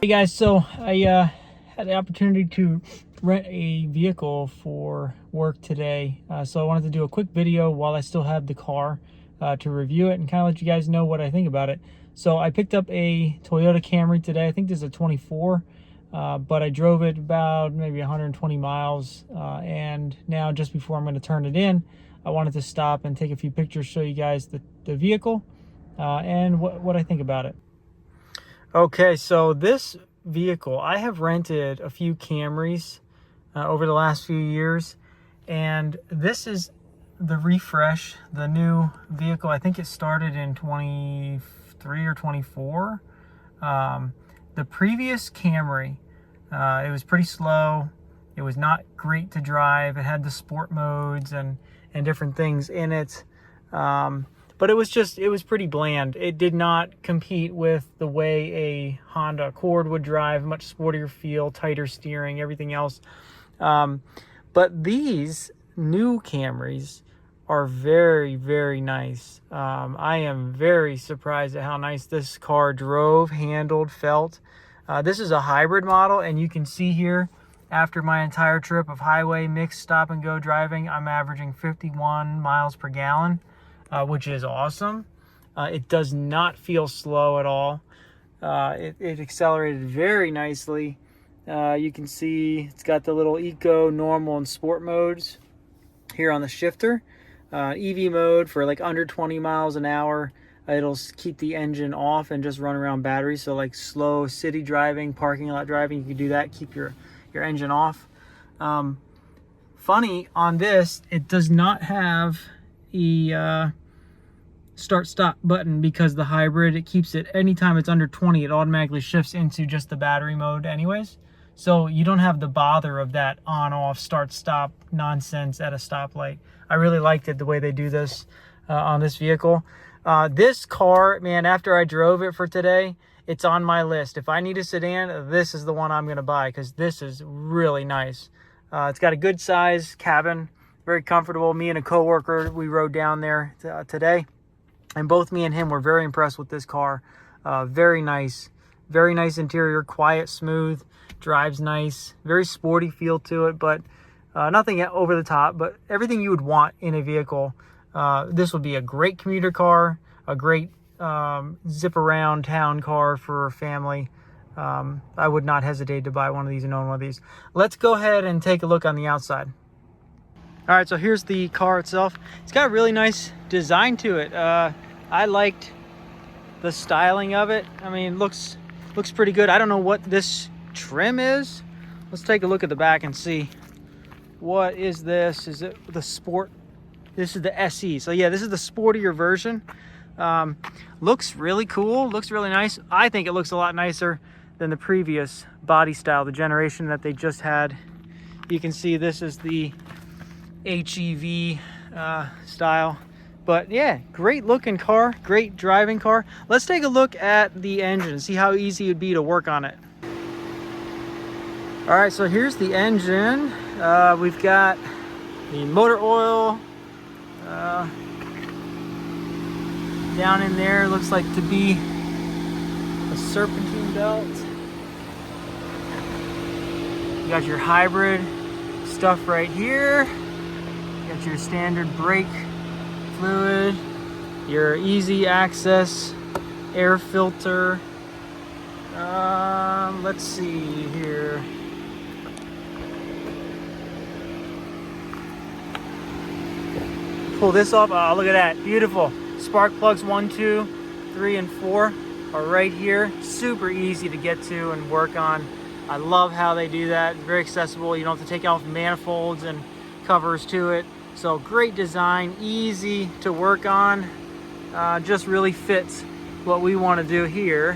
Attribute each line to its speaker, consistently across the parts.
Speaker 1: Hey guys, so I had the opportunity to rent a vehicle for work today. So I wanted to do a quick video while I still have the car to review it and kind of let you guys know what I think about it. So I picked up a Toyota Camry today. I think this is a 24, but I drove it about maybe 120 miles. And now just before I'm going to turn it in, I wanted to stop and take a few pictures, show you guys the vehicle and what I think about it. Okay, so this vehicle, I have rented a few Camrys over the last few years, and this is the refresh, the new vehicle. I think it started in 23 or 24. The previous Camry, it was pretty slow. It was not great to drive. It had the sport modes and different things in it. But it was pretty bland. It did not compete with the way a Honda Accord would drive, much sportier feel, tighter steering, everything else. But these new Camrys are very, very nice. I am very surprised at how nice this car drove, handled, felt. This is a hybrid model, and you can see here, after my entire trip of highway mixed stop and go driving, I'm averaging 51 miles per gallon. Which is awesome. It does not feel slow at all. It accelerated very nicely. You can see it's got the little eco, normal, and sport modes here on the shifter. EV mode for like under 20 miles an hour. It'll keep the engine off and just run around battery. So like slow city driving, parking lot driving, you can do that. Keep your engine off. Funny on this, it does not have a start stop button, because the hybrid, it keeps it anytime it's under 20, it automatically shifts into just the battery mode anyways, so you don't have the bother of that on off start stop nonsense at a stoplight. I really liked it the way they do this on this vehicle. This car, man, after I drove it for today, it's on my list. If I need a sedan, this is the one I'm gonna buy, because this is really nice. It's got a good size cabin, very comfortable. Me and a coworker, we rode down there today, and both me and him were very impressed with this car. Very nice interior, quiet, smooth, drives nice, very sporty feel to it, but nothing over the top, but everything you would want in a vehicle. This would be a great commuter car, a great zip around town car for a family. I would not hesitate to buy one of these and own one of these. Let's go ahead and take a look on the outside. All right, so here's the car itself. It's got a really nice design to it. I liked the styling of it. I mean, looks pretty good. I don't know what this trim is. Let's take a look at the back and see. What is this? Is it the Sport? This is the SE. So yeah, this is the sportier version. Looks really cool. Looks really nice. I think it looks a lot nicer than the previous body style, the generation that they just had. You can see this is the HEV style, but yeah, great looking car, great driving car. Let's take a look at the engine and see how easy it would be to work on it. All right, so here's the engine. We've got the motor oil down in there. Looks like to be a serpentine belt. You got your hybrid stuff right here. Got your standard brake fluid, your easy access air filter. Let's see here. Pull this off. Oh, look at that. Beautiful. Spark plugs 1, 2, 3, and 4 are right here. Super easy to get to and work on. I love how they do that. It's very accessible. You don't have to take off manifolds and covers to it. So great design, easy to work on. Just really fits what we want to do here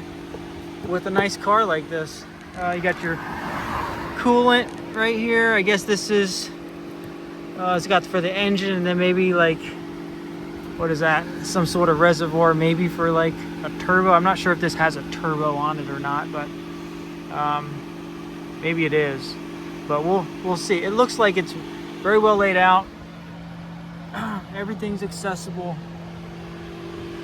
Speaker 1: with a nice car like this. You got your coolant right here. I guess this is, it's got for the engine, and then maybe like, what is that? Some sort of reservoir, maybe for like a turbo. I'm not sure if this has a turbo on it or not, but maybe it is. But we'll see. It looks like it's very well laid out. Everything's accessible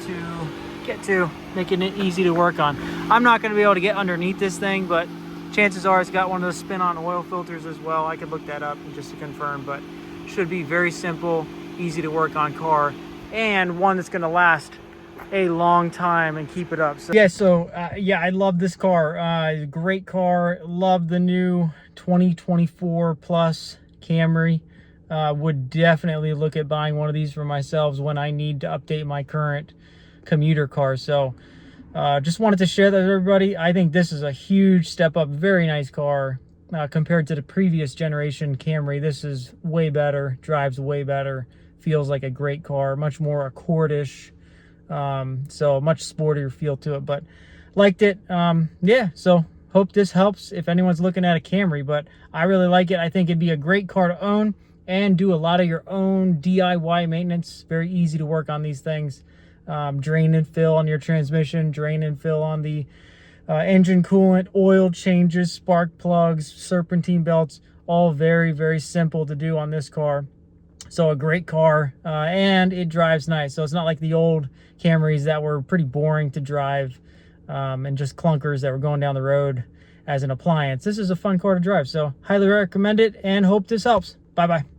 Speaker 1: to get to, making it easy to work on. I'm not going to be able to get underneath this thing, but chances are it's got one of those spin-on oil filters as well. I could look that up just to confirm, but should be very simple, easy to work on car, and one that's going to last a long time and keep it up. So yeah, I love this car. Great car. Love the new 2024 plus Camry. Would definitely look at buying one of these for myself when I need to update my current commuter car. So just wanted to share that with everybody. I think this is a huge step up. Very nice car compared to the previous generation Camry. This is way better, drives way better, feels like a great car, much more Accord-ish. So much sportier feel to it, but liked it. Yeah, so hope this helps if anyone's looking at a Camry, but I really like it. I think it'd be a great car to own and do a lot of your own DIY maintenance. Very easy to work on these things. Drain and fill on your transmission, drain and fill on the engine coolant, oil changes, spark plugs, serpentine belts, all very, very simple to do on this car. So a great car, and it drives nice. So it's not like the old Camrys that were pretty boring to drive and just clunkers that were going down the road as an appliance. This is a fun car to drive, so highly recommend it and hope this helps. Bye-bye.